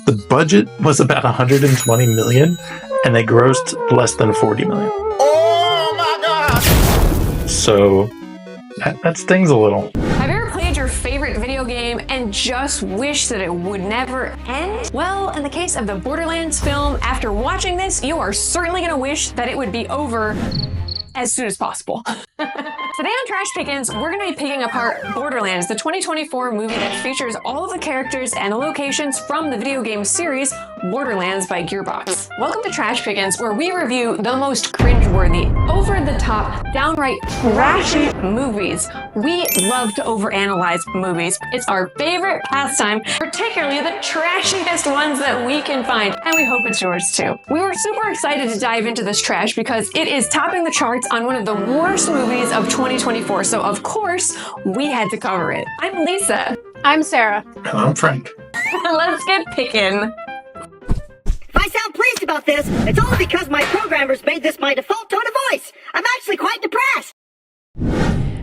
The budget was about 120 million, and they grossed less than 40 million. Oh my god! So that stings a little. Have you ever played your favorite video game and just wish that it would never end? Well, in the case of the Borderlands film, after watching this, you are certainly going to wish that it would be over as soon as possible. Today on Trash Pickins, we're going to be picking apart Borderlands, the 2024 movie that features all of the characters and the locations from the video game series Borderlands by Gearbox. Welcome to Trash Pickins, where we review the most cringeworthy, over-the-top, downright trashy movies. We love to overanalyze movies. It's our favorite pastime, particularly the trashiest ones that we can find, and we hope it's yours too. We were super excited to dive into this trash because it is topping the charts on one of the worst movies of 2024, so of course, we had to cover it. I'm Lisa. I'm Sarah. And I'm Frank. Let's get picking. If I sound pleased about this, it's only because my programmers made this my default tone of voice. I'm actually quite depressed.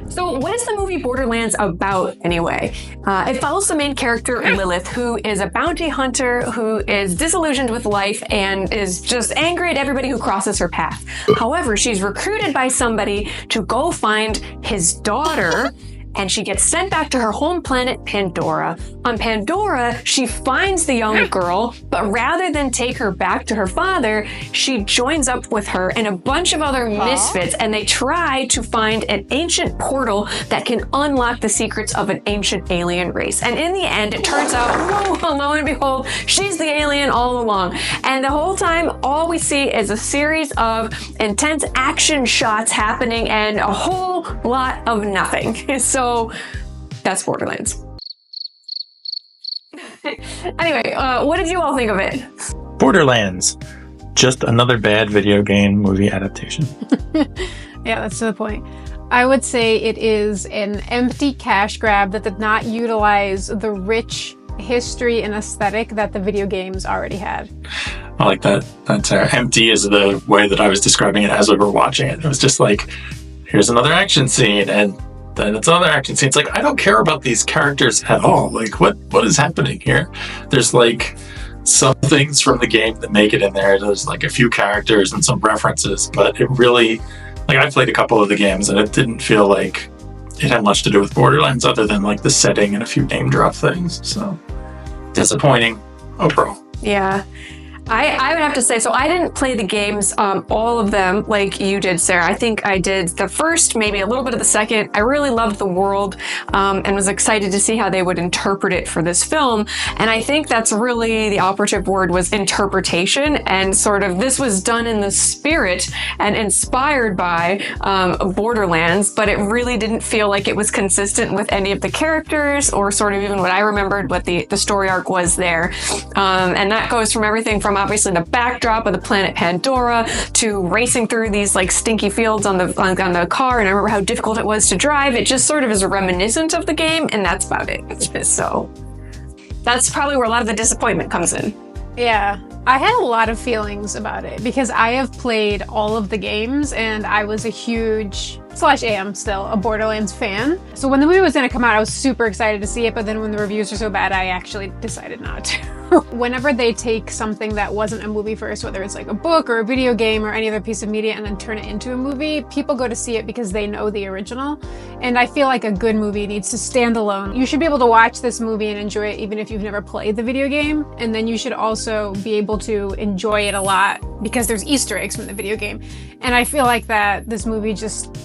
So what is the movie Borderlands about anyway? It follows the main character, Lilith, who is a bounty hunter who is disillusioned with life and is just angry at everybody who crosses her path. However, she's recruited by somebody to go find his daughter, and she gets sent back to her home planet, Pandora. On Pandora, she finds the young girl, but rather than take her back to her father, she joins up with her and a bunch of other misfits, and they try to find an ancient portal that can unlock the secrets of an ancient alien race. And in the end, it turns out, lo and behold, she's the alien all along. And the whole time, all we see is a series of intense action shots happening and a whole lot of nothing. So that's Borderlands. Anyway, what did you all think of it? Borderlands. Just another bad video game movie adaptation. Yeah, that's to the point. I would say it is an empty cash grab that did not utilize the rich history and aesthetic that the video games already had. I like that. That's empty is the way that I was describing it as we were watching it. It was just like, here's another action scene, and then it's another action scene. It's like, I don't care about these characters at all. Like, what is happening here? There's like some things from the game that make it in there. There's like a few characters and some references, but it really, like, I played a couple of the games and it didn't feel like it had much to do with Borderlands other than like the setting and a few name drop things. So disappointing. Oh, pro. Yeah. I would have to say, so I didn't play the games, all of them, like you did, Sarah. I think I did the first, maybe a little bit of the second. I really loved the world, and was excited to see how they would interpret it for this film. And I think that's really the operative word, was interpretation. And sort of this was done in the spirit and inspired by Borderlands, but it really didn't feel like it was consistent with any of the characters or sort of even what I remembered what the story arc was there. And that goes from everything from obviously the backdrop of the planet Pandora to racing through these like stinky fields on the car, and I remember how difficult it was to drive. It just sort of is reminiscent of the game, and that's about it. So that's probably where a lot of the disappointment comes in. Yeah, I had a lot of feelings about it because I have played all of the games and I was a huge, am still, a Borderlands fan. So when the movie was going to come out, I was super excited to see it, but then when the reviews were so bad, I actually decided not to. Whenever they take something that wasn't a movie first, whether it's like a book or a video game or any other piece of media, and then turn it into a movie, people go to see it because they know the original. And I feel like a good movie needs to stand alone. You should be able to watch this movie and enjoy it even if you've never played the video game. And then you should also be able to enjoy it a lot because there's Easter eggs from the video game. And I feel like that this movie just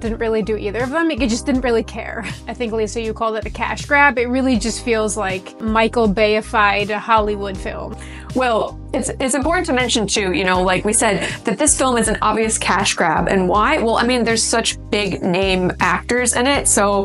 didn't really do either of them. It just didn't really care. I think, Lisa, you called it a cash grab. It really just feels like Michael Bay-ified Hollywood film. Well, it's important to mention too, you know, like we said, that this film is an obvious cash grab. And why? Well, I mean, there's such big name actors in it. So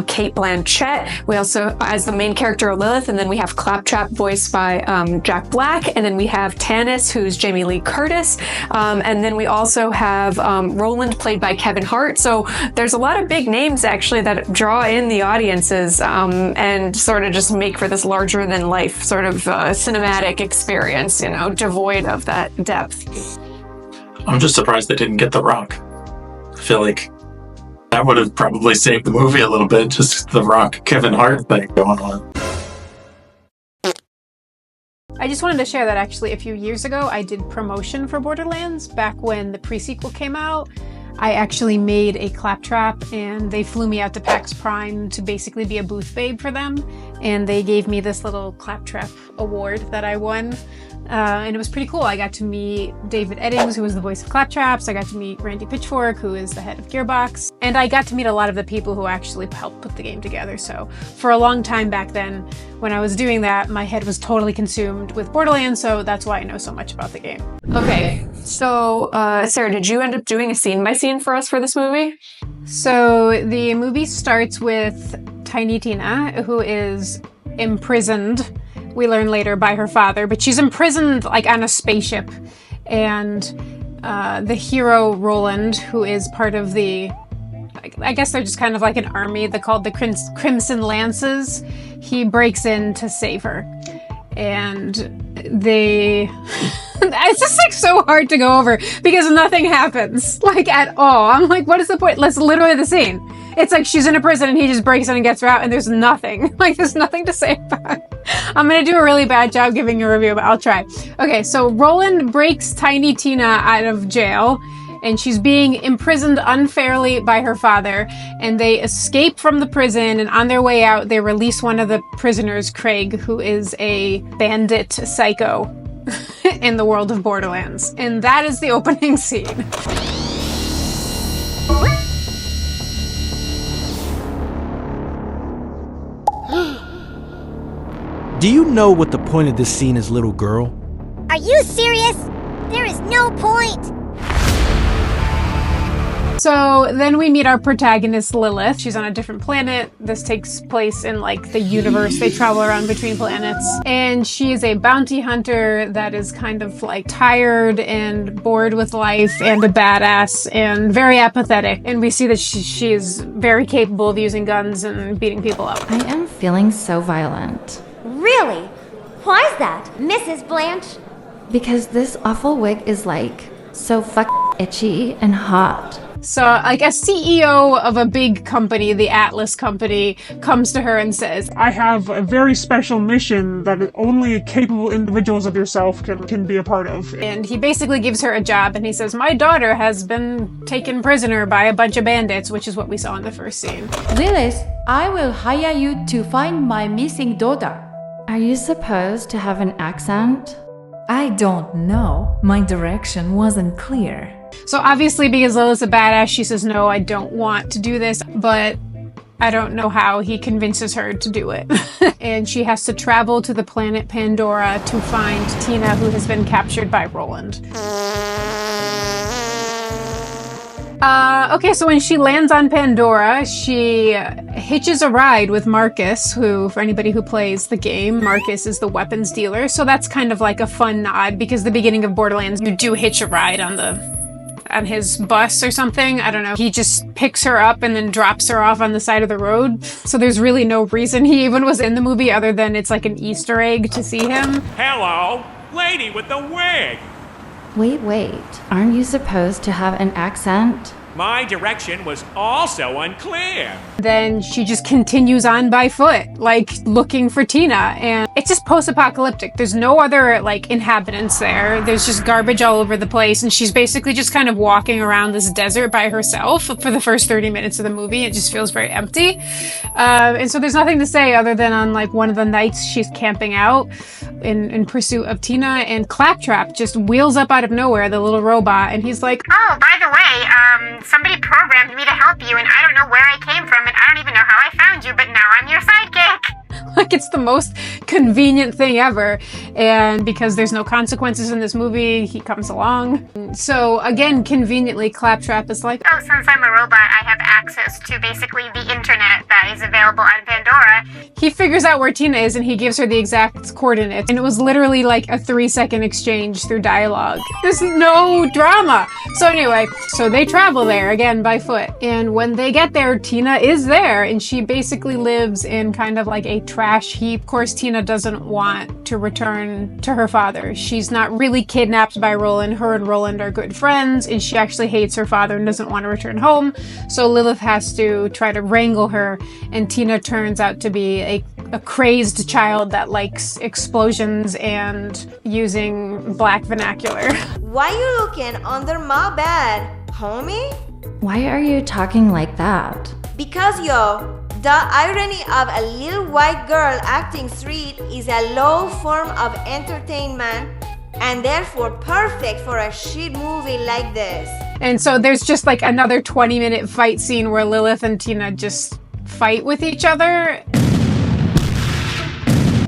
Cate Blanchett, we also, as the main character Lilith, and then we have Claptrap voiced by Jack Black, and then we have Tannis, who's Jamie Lee Curtis, and then we also have Roland, played by Kevin Hart. So there's a lot of big names actually that draw in the audiences and sort of just make for this larger than life sort of cinematic experience, you know, devoid of that depth. I'm just surprised they didn't get The Rock. I feel like that would have probably saved the movie a little bit, just The Rock, Kevin Hart thing going on. I just wanted to share that actually a few years ago I did promotion for Borderlands back when the pre-sequel came out. I actually made a claptrap and they flew me out to PAX Prime to basically be a booth babe for them. And they gave me this little claptrap award that I won. And it was pretty cool. I got to meet David Eddings, who was the voice of Claptraps. I got to meet Randy Pitchfork, who is the head of Gearbox. And I got to meet a lot of the people who actually helped put the game together. So for a long time back then, when I was doing that, my head was totally consumed with Borderlands, so that's why I know so much about the game. Okay, so Sarah, did you end up doing a scene by scene for us for this movie? So the movie starts with Tiny Tina, who is imprisoned, we learn later, by her father, but she's imprisoned like on a spaceship. And the hero Roland, who is part of the, I guess they're just kind of like an army, they're called the Crimson Lances, he breaks in to save her. And they... it's just like so hard to go over because nothing happens, like at all. I'm like, what is the point? That's literally the scene. It's like she's in a prison and he just breaks in and gets her out and there's nothing. Like there's nothing to say about it. I'm gonna do a really bad job giving you a review, but I'll try. Okay, so Roland breaks Tiny Tina out of jail and she's being imprisoned unfairly by her father, and they escape from the prison, and on their way out they release one of the prisoners, Craig, who is a bandit psycho in the world of Borderlands. And that is the opening scene. Do you know what the point of this scene is, little girl? Are you serious? There is no point. So then we meet our protagonist, Lilith. She's on a different planet. This takes place in like the universe. They travel around between planets. And she is a bounty hunter that is kind of like tired and bored with life and a badass and very apathetic. And we see that she is very capable of using guns and beating people up. I am feeling so violent. Really? Why is that, Mrs. Blanche? Because this awful wig is like so itchy and hot. So, like, a CEO of a big company, the Atlas company, comes to her and says, I have a very special mission that only capable individuals of yourself can be a part of. And he basically gives her a job, and he says, my daughter has been taken prisoner by a bunch of bandits, which is what we saw in the first scene. Lilith, I will hire you to find my missing daughter. Are you supposed to have an accent? I don't know. My direction wasn't clear. So obviously, because Lilith's a badass, she says, no, I don't want to do this, but I don't know how he convinces her to do it. And she has to travel to the planet Pandora to find Tina, who has been captured by Roland. Okay, so when she lands on Pandora, she hitches a ride with Marcus, who, for anybody who plays the game, Marcus is the weapons dealer. So that's kind of like a fun nod, because the beginning of Borderlands, you do hitch a ride on his bus or something. I don't know. He just picks her up and then drops her off on the side of the road. So there's really no reason he even was in the movie other than it's like an Easter egg to see him. Hello, lady with the wig. Wait. Aren't you supposed to have an accent? My direction was also unclear. Then she just continues on by foot, like looking for Tina, and it's just post-apocalyptic. There's no other like inhabitants there. There's just garbage all over the place, and she's basically just kind of walking around this desert by herself for the first 30 minutes of the movie. It just feels very empty. And so there's nothing to say other than on like one of the nights she's camping out in pursuit of Tina, and Claptrap just wheels up out of nowhere, the little robot, and he's like, oh, by the way, somebody programmed me to help you, and I don't know where I came from, and I don't even know how I found you, but now I'm your sidekick. Like, it's the most convenient thing ever. And because there's no consequences in this movie, he comes along. So again, conveniently, Claptrap is like, oh, since I'm a robot, I have access to basically the internet that is available on Pandora. He figures out where Tina is and he gives her the exact coordinates. And it was literally like a 3-second exchange through dialogue. There's no drama. So anyway, so they travel there again by foot. And when they get there, Tina is there, and she basically lives in kind of like a trash heap. Of course, Tina doesn't want to return to her father. She's not really kidnapped by Roland. Her and Roland are good friends, and she actually hates her father and doesn't want to return home. So Lilith has to try to wrangle her, and Tina turns out to be a crazed child that likes explosions and using black vernacular. Why you looking under my bed, homie? Why are you talking like that? Because yo, the irony of a little white girl acting street is a low form of entertainment and therefore perfect for a shit movie like this. And so there's just like another 20-minute fight scene where Lilith and Tina just fight with each other.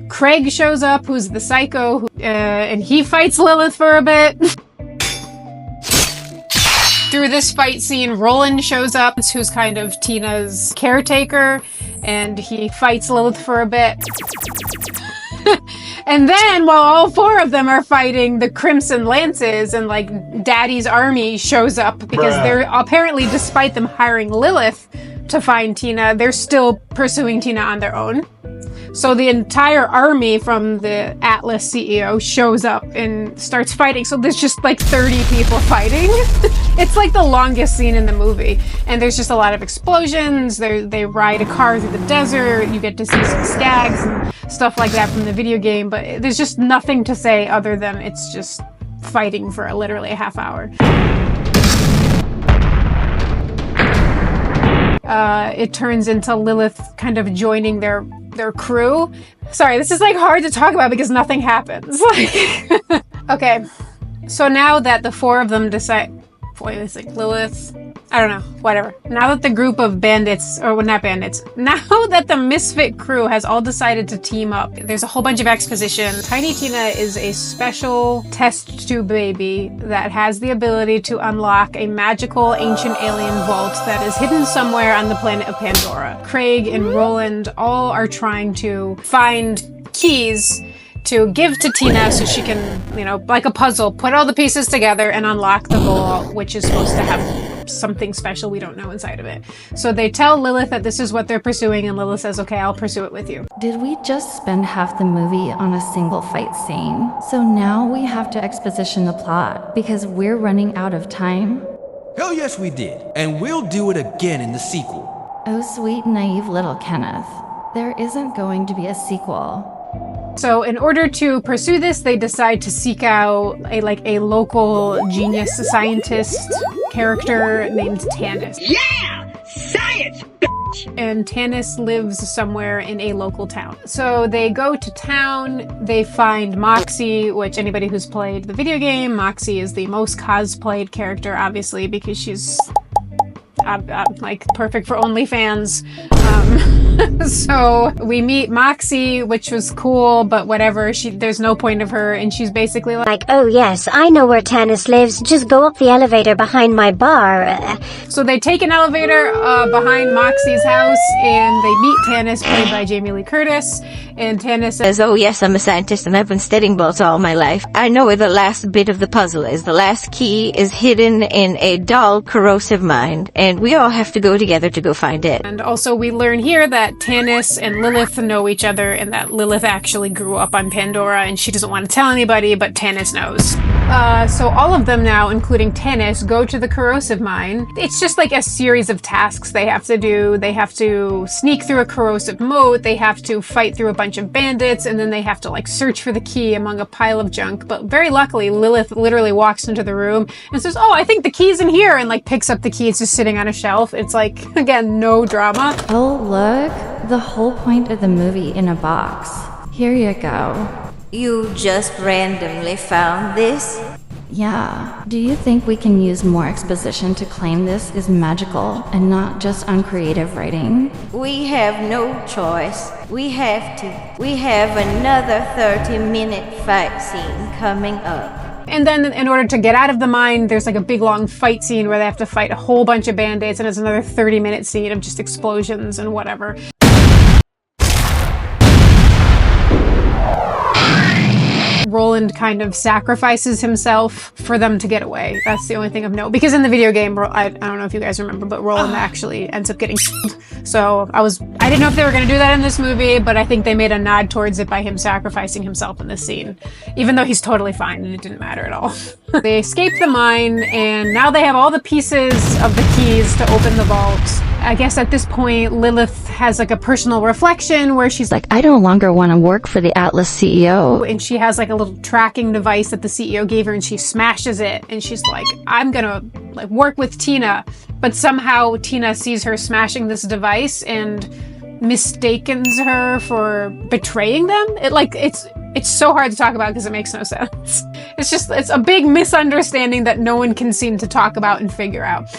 Craig shows up, who's the psycho, and he fights Lilith for a bit. Through this fight scene, Roland shows up, who's kind of Tina's caretaker, and he fights Lilith for a bit. And then, while all four of them are fighting, the Crimson Lances and, like, Daddy's army shows up because they're apparently, despite them hiring Lilith to find Tina, they're still pursuing Tina on their own. So the entire army from the Atlas CEO shows up and starts fighting. So there's just like 30 people fighting. It's like the longest scene in the movie. And there's just a lot of explosions. They ride a car through the desert. You get to see some stags and stuff like that from the video game. But there's just nothing to say other than it's just fighting for literally a half hour. It turns into Lilith kind of joining their crew. Sorry, this is like hard to talk about because nothing happens. Like, okay, so now that the four of them decide, boy, it's like Lilith, I don't know, whatever. Now that the group of bandits, or well, not bandits, now that the Misfit crew has all decided to team up, there's a whole bunch of exposition. Tiny Tina is a special test tube baby that has the ability to unlock a magical ancient alien vault that is hidden somewhere on the planet of Pandora. Craig and Roland all are trying to find keys to give to Tina so she can, you know, like a puzzle, put all the pieces together and unlock the vault, which is supposed to have something special we don't know inside of it. So they tell Lilith that this is what they're pursuing, and Lilith says, okay, I'll pursue it with you. Did we just spend half the movie on a single fight scene? So now we have to exposition the plot because we're running out of time? Hell yes we did. And we'll do it again in the sequel. Oh, sweet, naive little Kenneth. There isn't going to be a sequel. So in order to pursue this, they decide to seek out a local genius scientist character named Tanis. Yeah! Science, bitch! And Tanis lives somewhere in a local town. So they go to town, they find Moxie, which anybody who's played the video game, Moxie is the most cosplayed character, obviously, because she's like perfect for OnlyFans. So we meet Moxie, which was cool, but whatever, there's no point of her, and she's basically like, oh yes, I know where Tanis lives, just go up the elevator behind my bar. So they take an elevator behind Moxie's house, and they meet Tanis, played by Jamie Lee Curtis, and Tanis says, oh yes, I'm a scientist and I've been studying bolts all my life. I know where the last bit of the puzzle is. The last key is hidden in a dull, corrosive mind, and we all have to go together to go find it. And also we learn here that Tanis and Lilith know each other, and that Lilith actually grew up on Pandora, and she doesn't want to tell anybody, but Tanis knows. So all of them now, including Tanis, go to the corrosive mine. It's just like a series of tasks they have to do. They have to sneak through a corrosive moat, they have to fight through a bunch of bandits, and then they have to like search for the key among a pile of junk. But very luckily, Lilith literally walks into the room and says, oh, I think the key's in here, and like picks up the key. It's just sitting on a shelf. It's like, again, no drama. Oh, look. The whole point of the movie in a box. Here you go. You just randomly found this? Yeah. Do you think we can use more exposition to claim this is magical and not just uncreative writing? We have no choice. We have to. We have another 30-minute fight scene coming up. And then in order to get out of the mine, there's like a big long fight scene where they have to fight a whole bunch of bandits, and it's another 30-minute scene of just explosions and whatever. Roland kind of sacrifices himself for them to get away. That's the only thing of note. Because in the video game, I don't know if you guys remember, but Roland actually ends up getting So I didn't know if they were going to do that in this movie, but I think they made a nod towards it by him sacrificing himself in this scene. Even though he's totally fine and it didn't matter at all. They escape the mine, and now they have all the pieces of the keys to open the vault. I guess at this point, Lilith has like a personal reflection where she's like, I no longer want to work for the Atlas CEO. and she has like a little tracking device that the CEO gave her, and she smashes it, and she's like, I'm gonna like work with Tina. But somehow Tina sees her smashing this device and mistakes her for betraying them. It's so hard to talk about because it makes no sense. It's a big misunderstanding that no one can seem to talk about and figure out.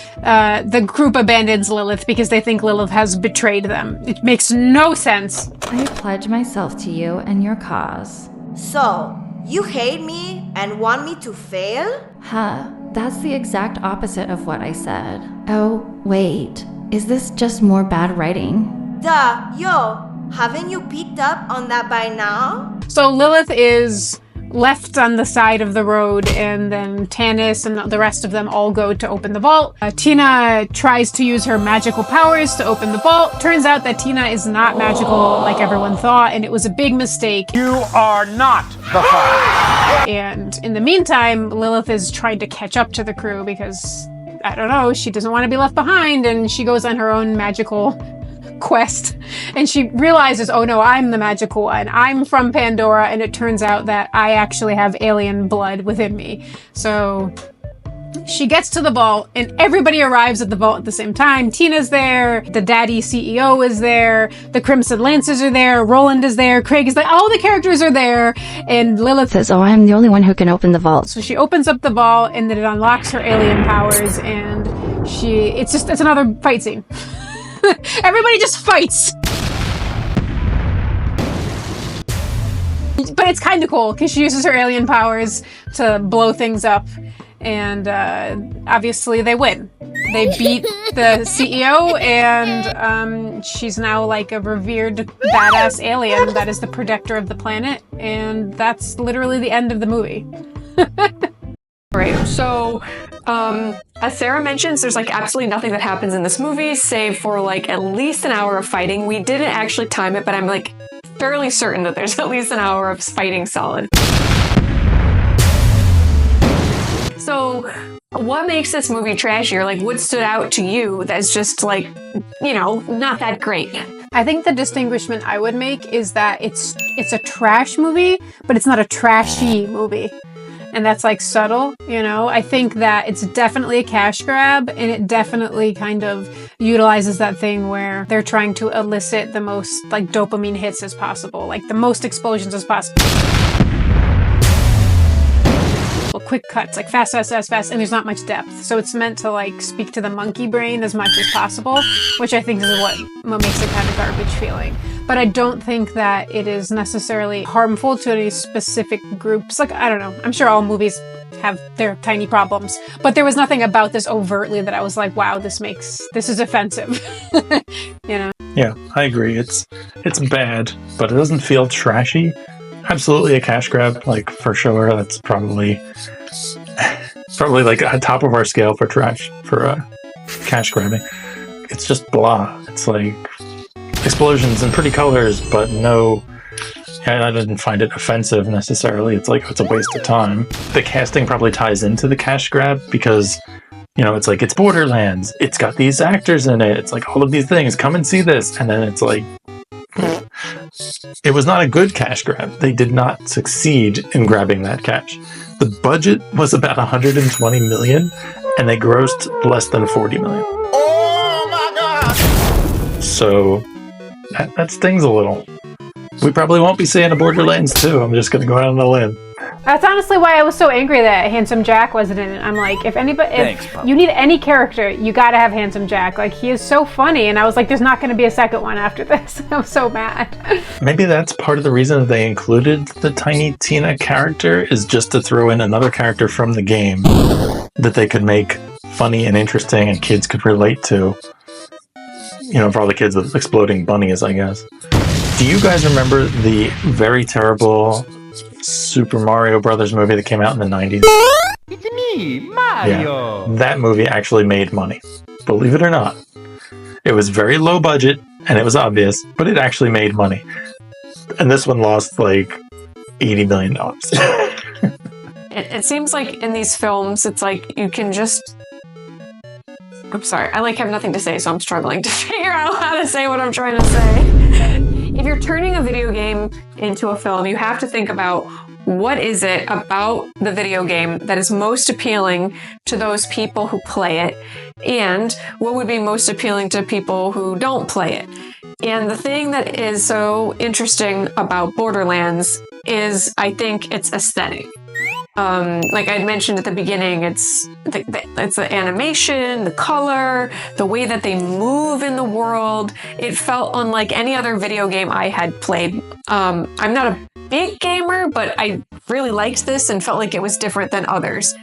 The group abandons Lilith because they think Lilith has betrayed them. It makes no sense. I pledge myself to you and your cause. So, you hate me and want me to fail? Huh, that's the exact opposite of what I said. Oh, wait, is this just more bad writing? Duh, yo, haven't you picked up on that by now? So Lilith is left on the side of the road, and then Tanis and the rest of them all go to open the vault. Tina tries to use her magical powers to open the vault. Turns out that Tina is not magical like everyone thought, and it was a big mistake. You are not the father. And in the meantime, Lilith is trying to catch up to the crew because, I don't know, she doesn't want to be left behind, and she goes on her own magical quest, and she realizes, oh no, I'm the magical one. I'm from Pandora, and it turns out that I actually have alien blood within me. So she gets to the vault, and everybody arrives at the vault at the same time. Tina's there, the daddy CEO is there, the Crimson Lancers are there, Roland is there, Craig is there, all the characters are there, and Lilith says, oh, I'm the only one who can open the vault. So she opens up the vault, and then it unlocks her alien powers, and it's another fight scene. Everybody just fights. But it's kind of cool because she uses her alien powers to blow things up, and obviously they win. They beat the CEO, and she's now like a revered badass alien that is the protector of the planet, and that's literally the end of the movie. Right, so as Sarah mentions, there's like absolutely nothing that happens in this movie save for like at least an hour of fighting. We didn't actually time it, but I'm like fairly certain that there's at least an hour of fighting solid. So what makes this movie trashier? Like, what stood out to you that's just like, not that great? I think the distinguishment I would make is that it's a trash movie, but it's not a trashy movie. And that's like subtle, I think that it's definitely a cash grab, and it definitely kind of utilizes that thing where they're trying to elicit the most like dopamine hits as possible, like the most explosions as possible. Quick cuts, like fast, and there's not much depth. So it's meant to like speak to the monkey brain as much as possible, which I think is what makes it kind of garbage feeling. But I don't think that it is necessarily harmful to any specific groups. Like, I don't know. I'm sure all movies have their tiny problems, but there was nothing about this overtly that I was like, wow, this is offensive. Yeah, I agree. It's bad, but it doesn't feel trashy. Absolutely a cash grab, like for sure. That's probably like a top of our scale for trash, for cash grabbing. It's just blah. It's like explosions and pretty colors, but I didn't find it offensive necessarily. It's like, it's a waste of time. The casting probably ties into the cash grab because, it's like, it's Borderlands. It's got these actors in it. It's like all of these things. Come and see this. And then it's like, it was not a good cash grab. They did not succeed in grabbing that cash. The budget was about 120 million, and they grossed less than 40 million. Oh my god! So that stings a little. We probably won't be seeing a Borderlands 2. I'm just going to go out on a limb. That's honestly why I was so angry that Handsome Jack wasn't in it. I'm like, if you need any character, you gotta have Handsome Jack. Like, he is so funny, and I was like, there's not gonna be a second one after this. I was so mad. Maybe that's part of the reason that they included the Tiny Tina character, is just to throw in another character from the game that they could make funny and interesting and kids could relate to. For all the kids with exploding bunnies, I guess. Do you guys remember the very terrible Super Mario Brothers movie that came out in the 90s? It's me, Mario! Yeah, that movie actually made money. Believe it or not. It was very low budget, and it was obvious, but it actually made money. And this one lost like $80 million. It seems like in these films, it's like you can just I'm sorry. I have nothing to say, so I'm struggling to figure out how to say what I'm trying to say. If you're turning a video game into a film, you have to think about what is it about the video game that is most appealing to those people who play it, and what would be most appealing to people who don't play it. And the thing that is so interesting about Borderlands is, I think, its aesthetic. Like I mentioned at the beginning, it's the animation, the color, the way that they move in the world. It felt unlike any other video game I had played. I'm not a big gamer, but I really liked this and felt like it was different than others.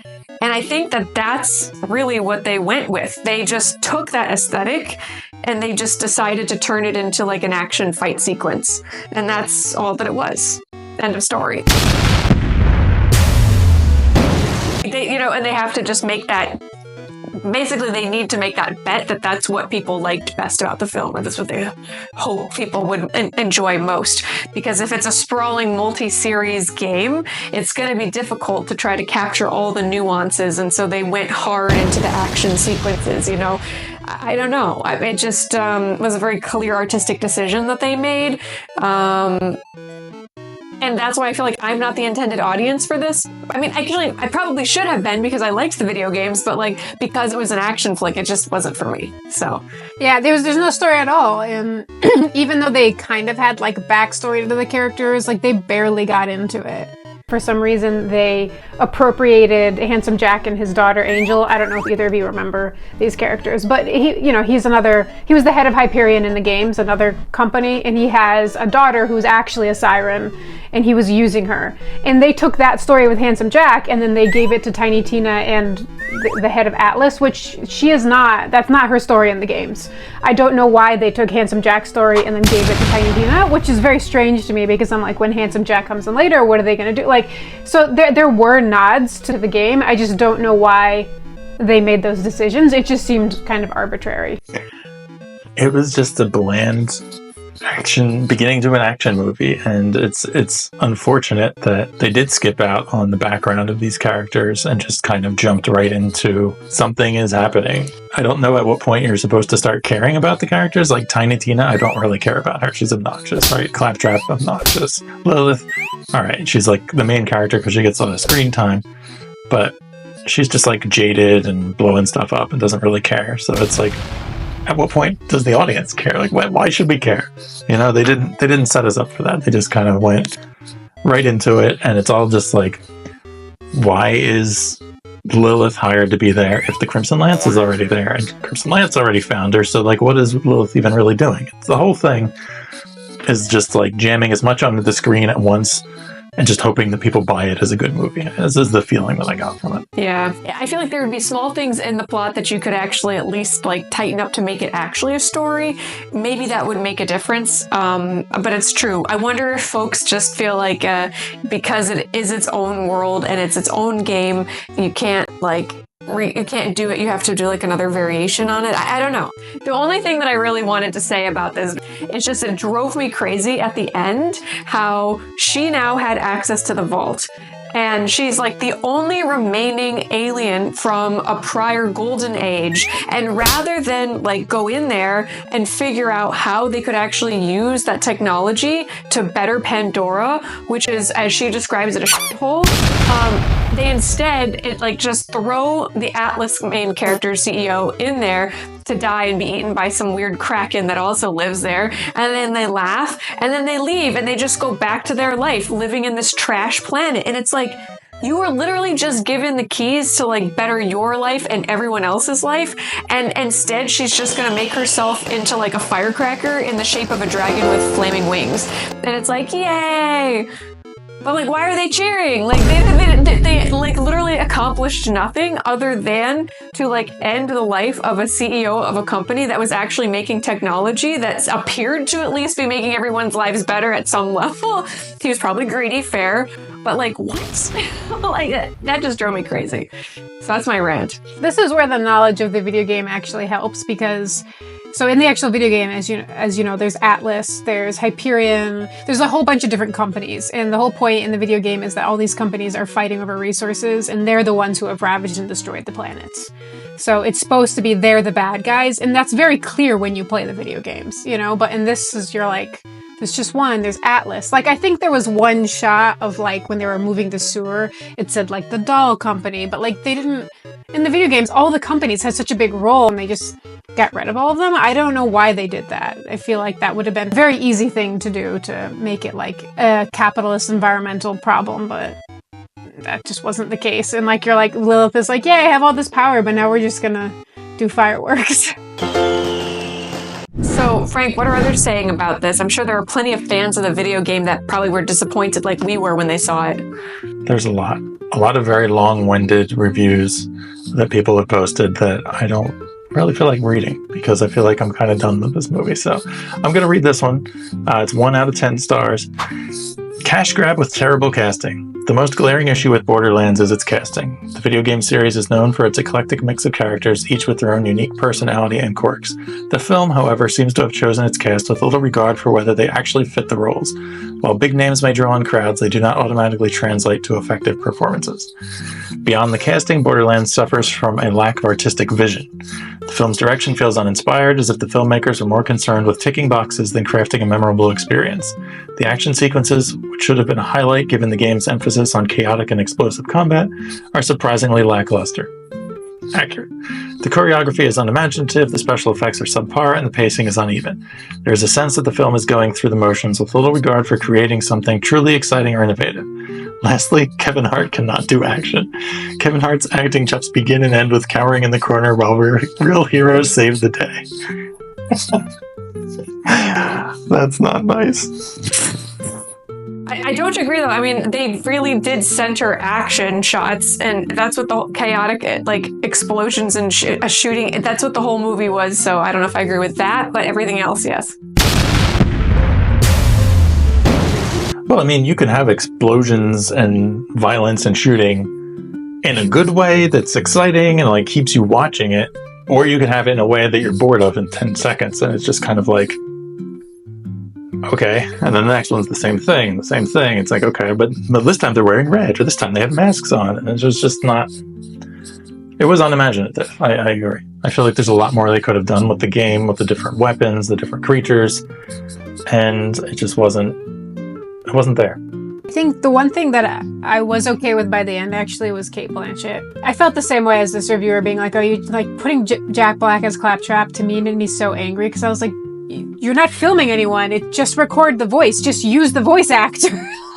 And I think that that's really what they went with. They just took that aesthetic and they just decided to turn it into like an action fight sequence. And that's all that it was. End of story. And they have to just make that, basically they need to make that bet that that's what people liked best about the film, or that's what they hope people would enjoy most. Because if it's a sprawling multi-series game, it's going to be difficult to try to capture all the nuances, and so they went hard into the action sequences, I don't know. It just was a very clear artistic decision that they made. And that's why I feel like I'm not the intended audience for this. I mean, I probably should have been because I liked the video games, but because it was an action flick, it just wasn't for me. So yeah, there's no story at all, and even though they kind of had backstory to the characters, they barely got into it. For some reason, they appropriated Handsome Jack and his daughter Angel. I don't know if either of you remember these characters, but he was the head of Hyperion in the games, another company, and he has a daughter who's actually a siren, and he was using her. And they took that story with Handsome Jack, and then they gave it to Tiny Tina and the head of Atlas, which that's not her story in the games. I don't know why they took Handsome Jack's story and then gave it to Tiny Tina, which is very strange to me, because I'm like, when Handsome Jack comes in later, what are they going to do? So there were nods to the game. I just don't know why they made those decisions. It just seemed kind of arbitrary. It was just a bland action, beginning to an action movie, and it's unfortunate that they did skip out on the background of these characters and just kind of jumped right into something is happening. I don't know at what point you're supposed to start caring about the characters. Like Tiny Tina, I don't really care about her. She's obnoxious, right? Claptrap, obnoxious. Lilith, all right, she's the main character because she gets a lot of screen time, but she's just jaded and blowing stuff up and doesn't really care. So it's at what point does the audience care? Why should we care? They didn't set us up for that. They just kind of went right into it, and it's all just why is Lilith hired to be there if the Crimson Lance is already there, and Crimson Lance already found her? So what is Lilith even really doing? The whole thing is just jamming as much onto the screen at once and just hoping that people buy it as a good movie. This is the feeling that I got from it. Yeah. I feel like there would be small things in the plot that you could actually at least tighten up to make it actually a story. Maybe that would make a difference. But it's true. I wonder if folks just feel because it is its own world and it's its own game, you can't you can't do it. You have to do another variation on it. I don't know. The only thing that I really wanted to say about this is just it drove me crazy at the end how she now had access to the vault. And she's the only remaining alien from a prior golden age. And rather than go in there and figure out how they could actually use that technology to better Pandora, which is, as she describes it, a shithole, they instead just throw the Atlas main character CEO in there to die and be eaten by some weird kraken that also lives there. And then they laugh and then they leave and they just go back to their life living in this trash planet. And it's you were literally just given the keys to better your life and everyone else's life, and instead she's just gonna make herself into a firecracker in the shape of a dragon with flaming wings. And it's yay! But why are they cheering? They literally accomplished nothing other than to end the life of a CEO of a company that was actually making technology that appeared to at least be making everyone's lives better at some level. He was probably greedy, fair, but what? That just drove me crazy. So that's my rant. This is where the knowledge of the video game actually helps, because So in the actual video game, as you know, there's Atlas, there's Hyperion, there's a whole bunch of different companies. And the whole point in the video game is that all these companies are fighting over resources, and they're the ones who have ravaged and destroyed the planets. So it's supposed to be they're the bad guys, and that's very clear when you play the video games, you know? But in this, you're like, there's just one, there's Atlas. Like, I think there was one shot of, like, when they were moving the sewer, it said, like, the doll company, but, like, they didn't... In the video games, all the companies had such a big role, and they just got rid of all of them. I don't know why they did that. I feel like that would have been a very easy thing to do to make it, like, a capitalist environmental problem, but that just wasn't the case. And, like, you're like, Lilith is like, yeah, I have all this power, but now we're just gonna do fireworks. So, Frank, what are others saying about this? I'm sure there are plenty of fans of the video game that probably were disappointed like we were when they saw it. There's a lot of very long-winded reviews that people have posted that I don't really feel like reading because I feel like I'm kind of done with this movie. So I'm going to read this one. It's 1 out of 10 stars. Cash grab with terrible casting. The most glaring issue with Borderlands is its casting. The video game series is known for its eclectic mix of characters, each with their own unique personality and quirks. The film, however, seems to have chosen its cast with little regard for whether they actually fit the roles. While big names may draw in crowds, they do not automatically translate to effective performances. Beyond the casting, Borderlands suffers from a lack of artistic vision. The film's direction feels uninspired, as if the filmmakers are more concerned with ticking boxes than crafting a memorable experience. The action sequences, which should have been a highlight given the game's emphasis on chaotic and explosive combat, are surprisingly lackluster. Accurate. The choreography is unimaginative, the special effects are subpar, and the pacing is uneven. There is a sense that the film is going through the motions with little regard for creating something truly exciting or innovative. Lastly, Kevin Hart cannot do action. Kevin Hart's acting chops begin and end with cowering in the corner while real heroes save the day. That's not nice. I don't agree, though. I mean, they really did center action shots, and that's what the chaotic, like, explosions and shooting, that's what the whole movie was, so I don't know if I agree with that, but everything else, yes. Well, I mean, you can have explosions and violence and shooting in a good way that's exciting and, like, keeps you watching it, or you can have it in a way that you're bored of in 10 seconds, and it's just kind of like, okay, and then the next one's the same thing. It's like, okay, but this time they're wearing red, or this time they have masks on, and it was just not... It was unimaginative. I agree. I feel like there's a lot more they could have done with the game, with the different weapons, the different creatures, and it just wasn't there. I think the one thing that I was okay with by the end actually was Cate Blanchett. I felt the same way as this reviewer being like, are you like putting Jack Black as Claptrap? To me made me so angry because I was like, you're not filming anyone. It just record the voice. Just use the voice actor.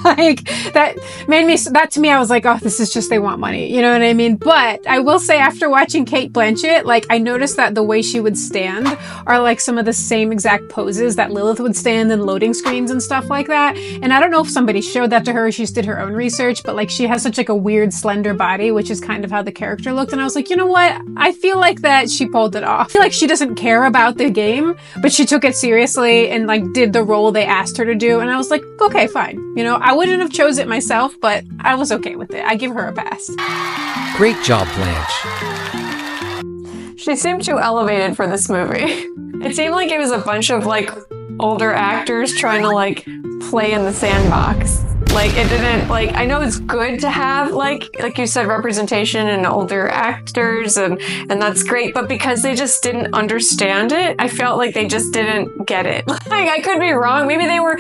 Like, that made me, that to me, I was like, oh, this is just, they want money. You know what I mean? But I will say after watching Cate Blanchett, like, I noticed that the way she would stand are like some of the same exact poses that Lilith would stand in loading screens and stuff like that. And I don't know if somebody showed that to her, or she just did her own research, but like she has such like a weird slender body, which is kind of how the character looked. And I was like, you know what? I feel like that she pulled it off. I feel like she doesn't care about the game, but she took it seriously and like did the role they asked her to do. And I was like, okay, fine. You know, I wouldn't have chose it myself, but I was okay with it. I give her a pass. Great job, Blanche. She seemed too elevated for this movie. It seemed like it was a bunch of like older actors trying to like play in the sandbox. Like, it didn't, like, I know it's good to have, like you said, representation in older actors, and that's great, but because they just didn't understand it, I felt like they just didn't get it. Like, I could be wrong. Maybe they were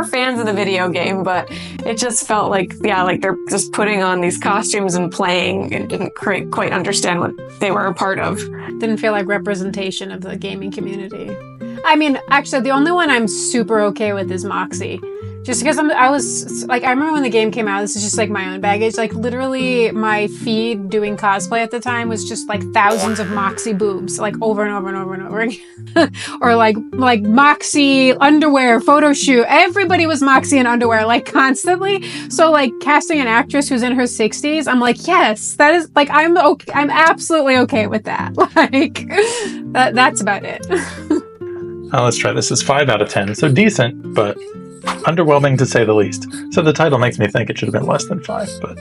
fans of the video game, but it just felt like, yeah, like they're just putting on these costumes and playing and didn't quite understand what they were a part of. Didn't feel like representation of the gaming community. I mean, actually, the only one I'm super okay with is Moxie. Just because I was, like, I remember when the game came out, this is just, like, my own baggage. Like, literally, my feed doing cosplay at the time was just, like, thousands of Moxie boobs, like, over and over and over and over again. Or, like Moxie underwear, photo shoot. Everybody was Moxie in underwear, like, constantly. So, like, casting an actress who's in her 60s, I'm like, yes, that is, like, I'm absolutely okay with that. Like, that's about it. Let's try this. It's 5 out of 10, so decent, but underwhelming to say the least. So the title makes me think it should have been less than 5, but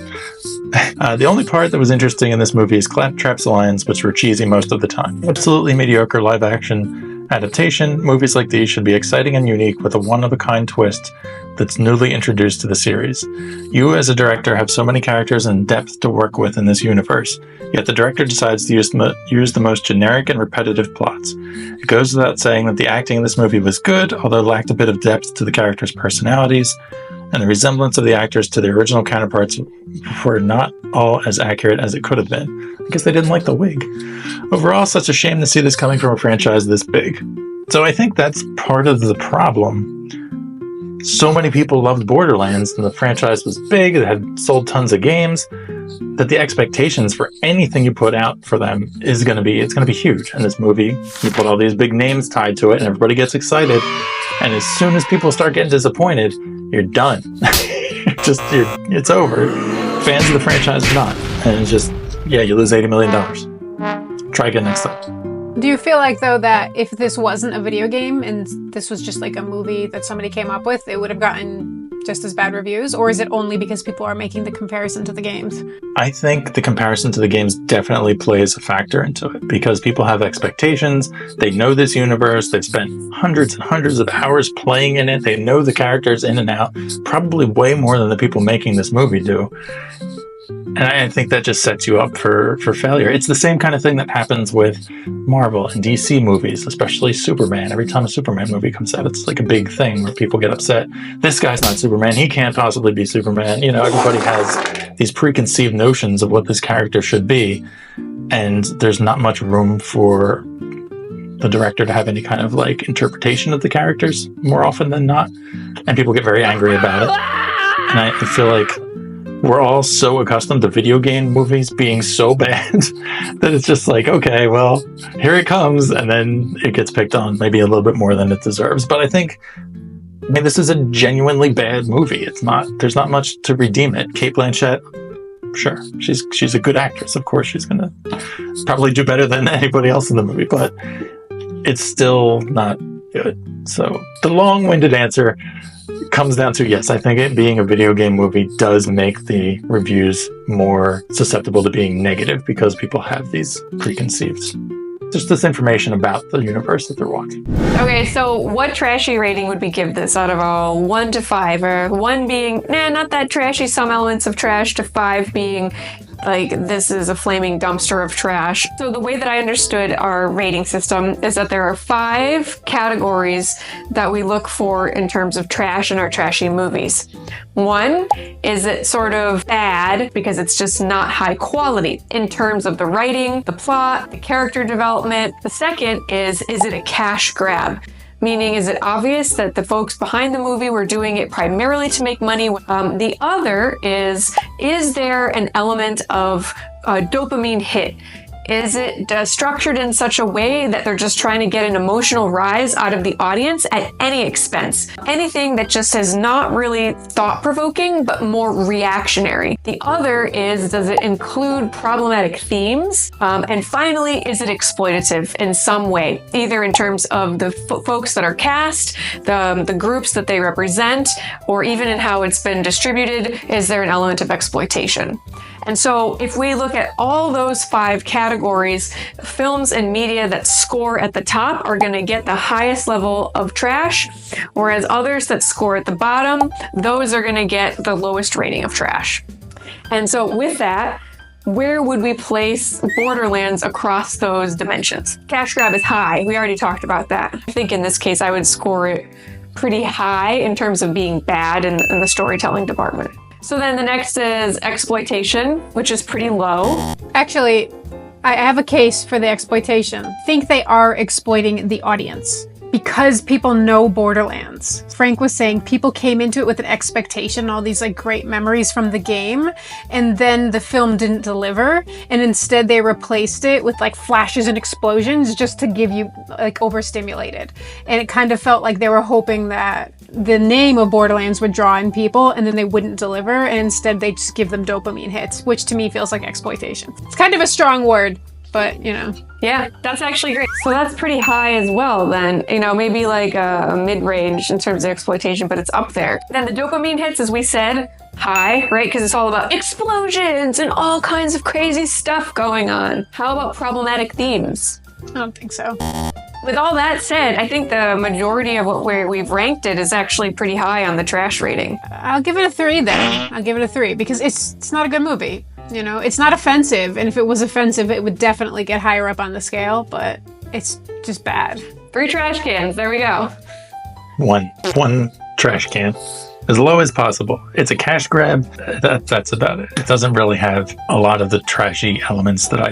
the only part that was interesting in this movie is Claptrap's lines, which were cheesy most of the time. Absolutely mediocre live action adaptation, movies like these should be exciting and unique with a one-of-a-kind twist that's newly introduced to the series. You, as a director, have so many characters and depth to work with in this universe, yet the director decides to use the most generic and repetitive plots. It goes without saying that the acting in this movie was good, although lacked a bit of depth to the characters' personalities, and the resemblance of the actors to their original counterparts were not all as accurate as it could have been. I guess they didn't like the wig. Overall, such a shame to see this coming from a franchise this big. So I think that's part of the problem. So many people loved Borderlands, and the franchise was big, it had sold tons of games, that the expectations for anything you put out for them is going to be huge. And this movie, you put all these big names tied to it, and everybody gets excited. And as soon as people start getting disappointed, you're done. It's over. Fans of the franchise are not. And it's just, yeah, you lose $80 million. Try again next time. Do you feel like, though, that if this wasn't a video game and this was just like a movie that somebody came up with, it would have gotten just as bad reviews? Or is it only because people are making the comparison to the games? I think the comparison to the games definitely plays a factor into it, because people have expectations. They know this universe. They've spent hundreds and hundreds of hours playing in it. They know the characters in and out, probably way more than the people making this movie do. And I think that just sets you up for failure. It's the same kind of thing that happens with Marvel and DC movies, especially Superman. Every time a Superman movie comes out, it's like a big thing where people get upset. This guy's not Superman. He can't possibly be Superman. You know, everybody has these preconceived notions of what this character should be. And there's not much room for the director to have any kind of like interpretation of the characters more often than not. And people get very angry about it. And I feel like we're all so accustomed to video game movies being so bad that it's just like, okay, well, here it comes, and then it gets picked on maybe a little bit more than it deserves. But I think, this is a genuinely bad movie. There's not much to redeem it. Cate Blanchett, sure, she's a good actress. Of course, she's gonna probably do better than anybody else in the movie, but it's still not good. So the long-winded answer comes down to, yes, I think it being a video game movie does make the reviews more susceptible to being negative, because people have these preconceived just this information about the universe that they're watching. Okay, so what trashy rating would we give this out of a 1 to 5? Or 1 being, not that trashy, some elements of trash, to 5 being like, this is a flaming dumpster of trash. So the way that I understood our rating system is that there are 5 categories that we look for in terms of trash in our trashy movies. 1, is it sort of bad because it's just not high quality in terms of the writing, the plot, the character development. The second is it a cash grab? Meaning, is it obvious that the folks behind the movie were doing it primarily to make money? The other is there an element of a dopamine hit? Is it structured in such a way that they're just trying to get an emotional rise out of the audience at any expense? Anything that just is not really thought-provoking, but more reactionary. The other is, does it include problematic themes? And finally, is it exploitative in some way? Either in terms of the folks that are cast, the groups that they represent, or even in how it's been distributed, is there an element of exploitation? And so if we look at all those 5 categories, films and media that score at the top are going to get the highest level of trash, whereas others that score at the bottom, those are going to get the lowest rating of trash. And so with that, where would we place Borderlands across those dimensions? Cash grab is high. We already talked about that. I think in this case, I would score it pretty high in terms of being bad in the storytelling department. So then the next is exploitation, which is pretty low. Actually, I have a case for the exploitation. I think they are exploiting the audience because people know Borderlands. Frank was saying people came into it with an expectation, all these like great memories from the game, and then the film didn't deliver, and instead they replaced it with like flashes and explosions just to give you like overstimulated. And it kind of felt like they were hoping that the name of Borderlands would draw in people, and then they wouldn't deliver, and instead they just give them dopamine hits, which to me feels like exploitation. It's kind of a strong word, but you know. Yeah, that's actually great. So that's pretty high as well then. Maybe like a mid-range in terms of exploitation, but it's up there. Then the dopamine hits, as we said, high, right? Because it's all about explosions and all kinds of crazy stuff going on. How about problematic themes? I don't think so. With all that said, I think the majority of what we've ranked it is actually pretty high on the trash rating. I'll give it a 3 then. I'll give it a 3 because it's not a good movie. You know, it's not offensive, and if it was offensive, it would definitely get higher up on the scale, but it's just bad. 3 trash cans, there we go. One trash can. As low as possible. It's a cash grab. That's about it. It doesn't really have a lot of the trashy elements that I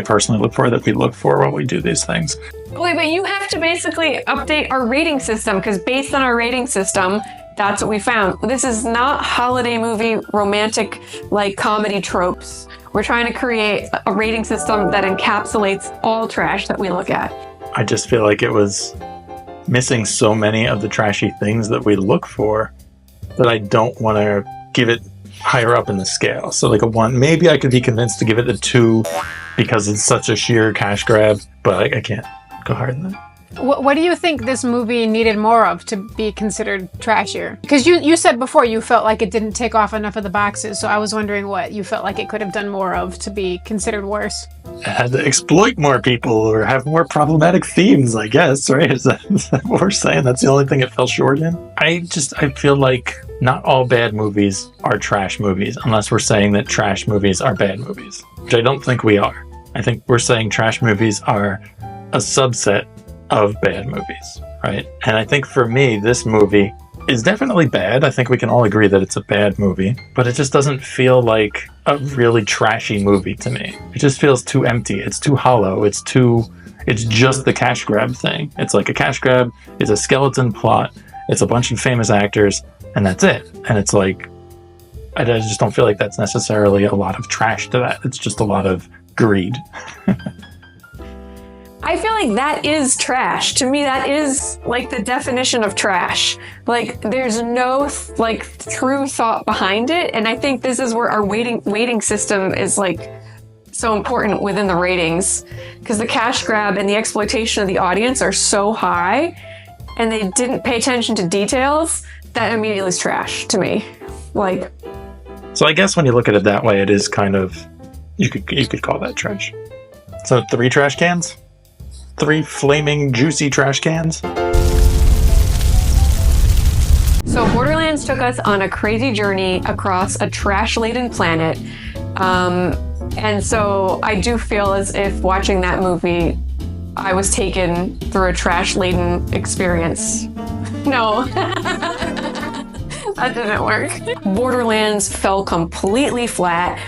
personally look for, that we look for when we do these things. Wait, but you have to basically update our rating system, because based on our rating system, that's what we found. This is not holiday movie romantic like comedy tropes. We're trying to create a rating system that encapsulates all trash that we look at. I just feel like it was missing so many of the trashy things that we look for that I don't want to give it higher up in the scale. So like a 1, maybe I could be convinced to give it a 2 because it's such a sheer cash grab, but I can't go higher than that. What do you think this movie needed more of to be considered trashier? Because you said before you felt like it didn't tick off enough of the boxes, so I was wondering what you felt like it could have done more of to be considered worse. It had to exploit more people or have more problematic themes, I guess, right? Is that what we're saying? That's the only thing it fell short in? I feel like not all bad movies are trash movies, unless we're saying that trash movies are bad movies, which I don't think we are. I think we're saying trash movies are a subset of bad movies, right? And I think for me, this movie is definitely bad. I think we can all agree that it's a bad movie, but it just doesn't feel like a really trashy movie to me. It just feels too empty. It's too hollow. It's just the cash grab thing. It's like a cash grab, it's a skeleton plot, it's a bunch of famous actors, and that's it. And it's like, I just don't feel like that's necessarily a lot of trash to that. It's just a lot of greed. I feel like that is trash. To me, that is like the definition of trash. Like there's no like true thought behind it. And I think this is where our weighting system is like so important within the ratings, because the cash grab and the exploitation of the audience are so high and they didn't pay attention to details. That immediately is trash to me. Like, so I guess when you look at it that way, it is kind of, you could call that trash. So 3 trash cans? 3 flaming juicy trash cans. So Borderlands took us on a crazy journey across a trash-laden planet. And so I do feel as if watching that movie, I was taken through a trash-laden experience. No. That didn't work. Borderlands fell completely flat.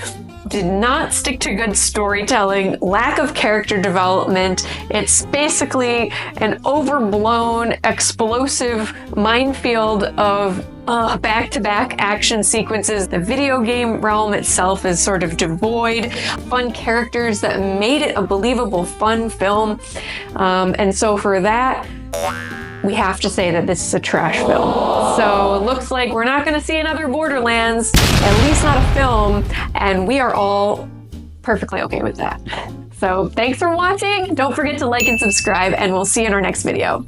Did not stick to good storytelling, lack of character development. It's basically an overblown, explosive minefield of back-to-back action sequences. The video game realm itself is sort of devoid, fun characters that made it a believable, fun film. And so for that, we have to say that this is a trash film. So it looks like we're not gonna see another Borderlands, at least not a film, and we are all perfectly okay with that. So thanks for watching. Don't forget to like and subscribe, and we'll see you in our next video.